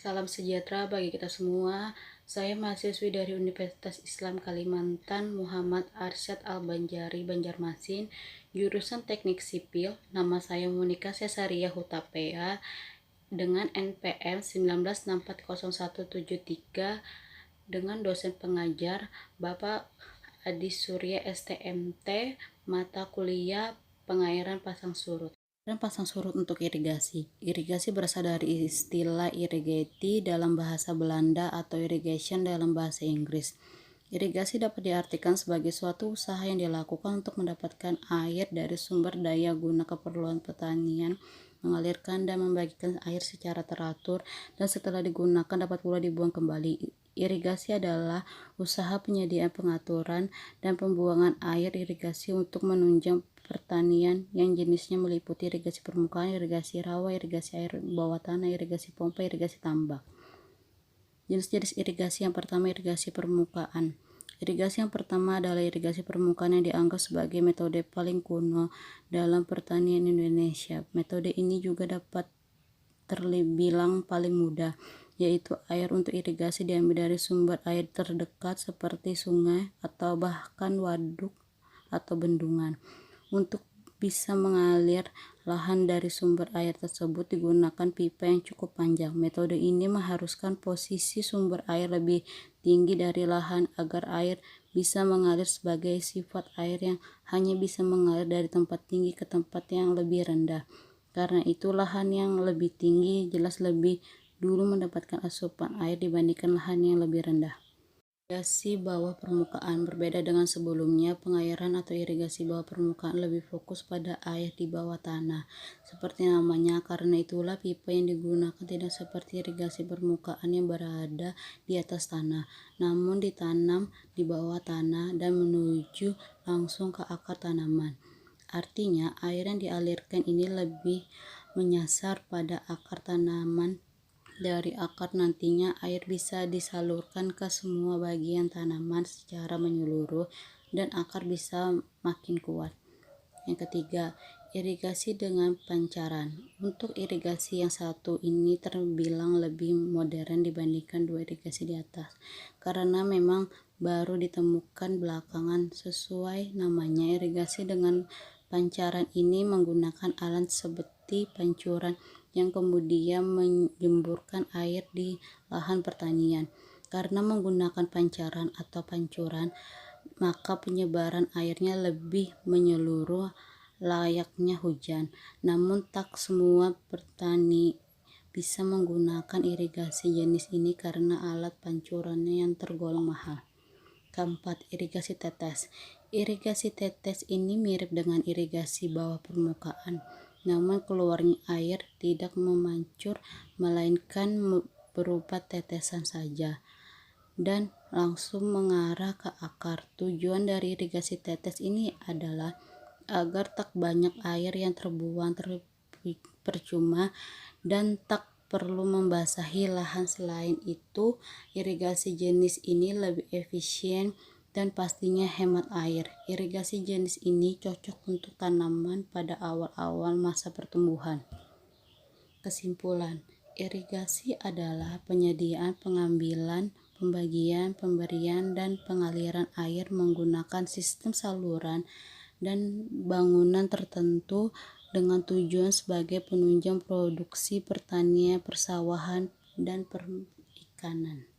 Salam sejahtera bagi kita semua. Saya mahasiswi dari Universitas Islam Kalimantan, Muhammad Arsyad Al-Banjari, Banjarmasin, jurusan Teknik Sipil. Nama saya Monika Cesaria Hutapea dengan NPM 19640173 dengan dosen pengajar Bapak Adi Surya STMT, mata kuliah pengairan pasang surut. Dan pasang surut untuk irigasi. Irigasi berasal dari istilah irrigate dalam bahasa Belanda atau irrigation dalam bahasa Inggris. Irigasi dapat diartikan sebagai suatu usaha yang dilakukan untuk mendapatkan air dari sumber daya guna keperluan pertanian, mengalirkan dan membagikan air secara teratur, dan setelah digunakan dapat pula dibuang kembali. Irigasi adalah usaha penyediaan, pengaturan, dan pembuangan air irigasi untuk menunjang pertanian yang jenisnya meliputi irigasi permukaan, irigasi rawa, irigasi air bawah tanah, irigasi pompa, irigasi tambak. Jenis-jenis irigasi yang pertama, irigasi permukaan. Irigasi yang pertama adalah irigasi permukaan yang dianggap sebagai metode paling kuno dalam pertanian Indonesia. Metode ini juga dapat terbilang paling mudah, yaitu air untuk irigasi diambil dari sumber air terdekat seperti sungai atau bahkan waduk atau bendungan. Untuk bisa mengalir lahan dari sumber air tersebut digunakan pipa yang cukup panjang. Metode ini mengharuskan posisi sumber air lebih tinggi dari lahan agar air bisa mengalir sebagai sifat air yang hanya bisa mengalir dari tempat tinggi ke tempat yang lebih rendah. Karena itu lahan yang lebih tinggi jelas lebih dulu mendapatkan asupan air dibandingkan lahan yang lebih rendah. Irigasi bawah permukaan berbeda dengan sebelumnya. Pengairan atau irigasi bawah permukaan lebih fokus pada air di bawah tanah, seperti namanya. Karena itulah pipa yang digunakan tidak seperti irigasi permukaan yang berada di atas tanah, namun ditanam di bawah tanah dan menuju langsung ke akar tanaman. Artinya, air yang dialirkan ini lebih menyasar pada akar tanaman. Dari akar nantinya air bisa disalurkan ke semua bagian tanaman secara menyeluruh dan akar bisa makin kuat. Yang ketiga, irigasi dengan pancaran. Untuk irigasi yang satu ini terbilang lebih modern dibandingkan dua irigasi di atas, karena memang baru ditemukan belakangan. Sesuai namanya, irigasi dengan pancaran ini menggunakan alat seperti pancuran yang kemudian menyemburkan air di lahan pertanian. Karena menggunakan pancaran atau pancuran, maka penyebaran airnya lebih menyeluruh layaknya hujan. Namun tak semua petani bisa menggunakan irigasi jenis ini karena alat pancurannya yang tergolong mahal. Keempat, irigasi tetes. Irigasi tetes ini mirip dengan irigasi bawah permukaan, namun keluarnya air tidak memancur melainkan berupa tetesan saja dan langsung mengarah ke akar. Tujuan dari irigasi tetes ini adalah agar tak banyak air yang terbuang percuma dan tak perlu membasahi lahan. Selain itu, irigasi jenis ini lebih efisien dan pastinya hemat air. Irigasi jenis ini cocok untuk tanaman pada awal-awal masa pertumbuhan. Kesimpulan, irigasi adalah penyediaan, pengambilan, pembagian, pemberian, dan pengaliran air menggunakan sistem saluran dan bangunan tertentu dengan tujuan sebagai penunjang produksi pertanian, persawahan, dan perikanan.